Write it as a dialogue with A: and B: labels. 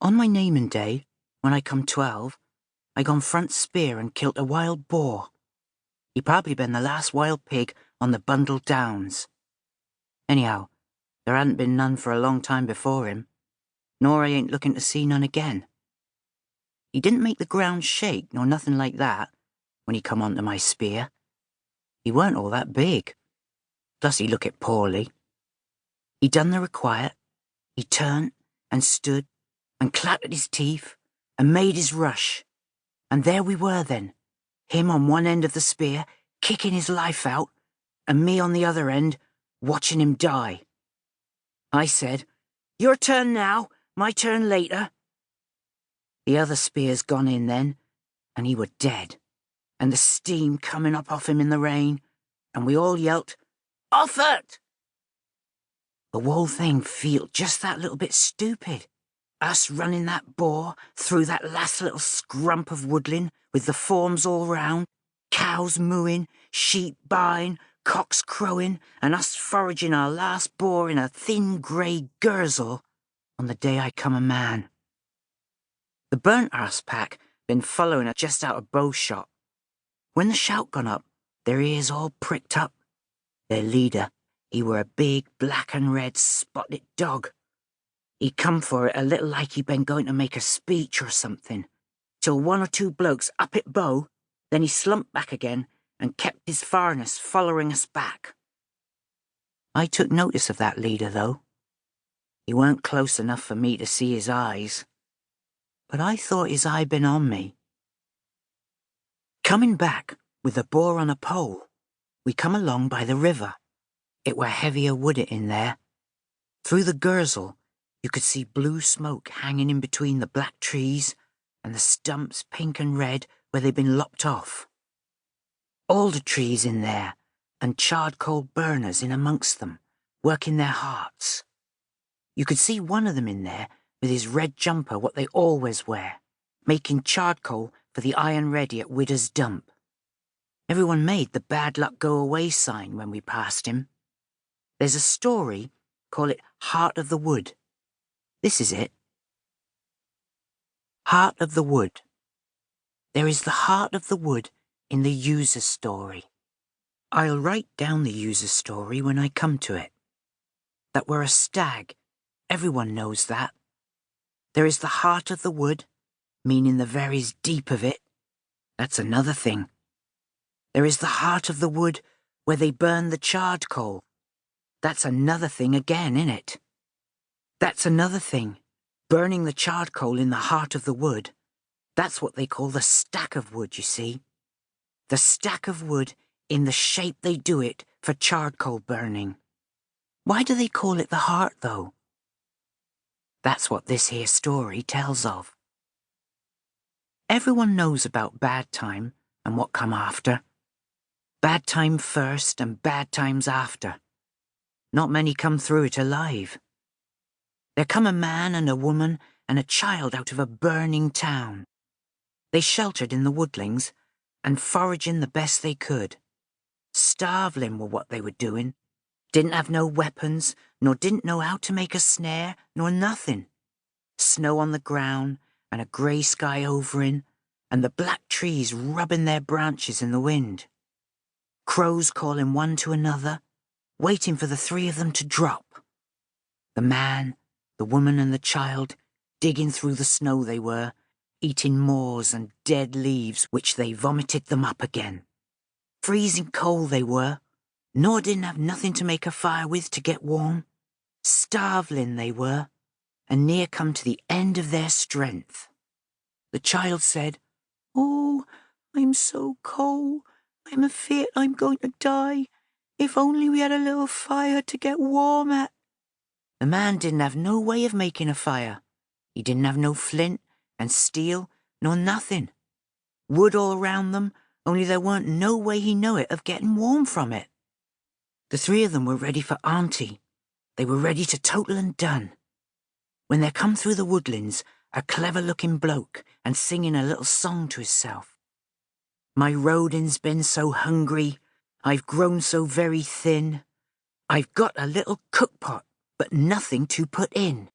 A: On my naming day, when I come 12, I gone front spear and killed a wild boar. He probably been the last wild pig on the Bundle Downs. Anyhow, there hadn't been none for a long time before him, nor I ain't looking to see none again. He didn't make the ground shake nor nothing like that when he come onto my spear. He weren't all that big, plus he looked poorly. He done the required, he turned and stood and clattered his teeth and made his rush, and there we were then, him on one end of the spear, kicking his life out, and me on the other end, watching him die. I said, "Your turn now, my turn later." The other spear's gone in then, and he were dead, and the steam coming up off him in the rain, and we all yelped, "Off it!" The whole thing felt just that little bit stupid, us running that boar through that last little scrump of woodland with the forms all round, cows mooing, sheep baaing, cocks crowing, and us foraging our last boar in a thin grey gurzel on the day I come a man. The burnt arse pack been following us just out of bow shot. When the shout gone up, their ears all pricked up. Their leader, he were a big black and red spotted dog. He come for it a little like he'd been going to make a speech or something, till one or two blokes up at bow, then he slumped back again and kept his farness following us back. I took notice of that leader, though. He weren't close enough for me to see his eyes, but I thought his eye been on me. Coming back with the boar on a pole, we come along by the river. It were heavier wooded in there. Through the gurzel, you could see blue smoke hanging in between the black trees and the stumps pink and red where they'd been lopped off. Alder trees in there and charred coal burners in amongst them, working their hearts. You could see one of them in there with his red jumper, what they always wear, making charcoal for the iron ready at Widder's dump. Everyone made the bad luck go away sign when we passed him. There's a story, call it Heart of the Wood. This is it. Heart of the Wood. There is the heart of the wood in the user's story. I'll write down the user's story when I come to it. That were a stag, everyone knows that. There is the heart of the wood, meaning the very deep of it. That's another thing. There is the heart of the wood where they burn the charred coal. That's another thing again, innit? That's another thing. Burning the charred coal in the heart of the wood. That's what they call the stack of wood, you see. The stack of wood in the shape they do it for charred coal burning. Why do they call it the heart, though? That's what this here story tells of. Everyone knows about bad time and what come after. Bad time first and bad times after. Not many come through it alive. There come a man and a woman and a child out of a burning town. They sheltered in the woodlings and foraging the best they could. Starveling were what they were doing. Didn't have no weapons, nor didn't know how to make a snare, nor nothing. Snow on the ground and a grey sky overin, and the black trees rubbing their branches in the wind. Crows calling one to another, waiting for the three of them to drop. The man, the woman and the child, digging through the snow they were, eating moors and dead leaves which they vomited them up again. Freezing cold they were, nor didn't have nothing to make a fire with to get warm. Starveling they were, and near come to the end of their strength. The child said, "Oh, I'm so cold, I'm afeard I'm going to die. If only we had a little fire to get warm at." The man didn't have no way of making a fire. He didn't have no flint and steel, nor nothing. Wood all round them, only there weren't no way he know it of getting warm from it. The three of them were ready for Auntie. They were ready to total and done. When there come through the woodlands a clever-looking bloke and singing a little song to hisself. "My rodin's been so hungry, I've grown so very thin. I've got a little cookpot, but nothing to put in.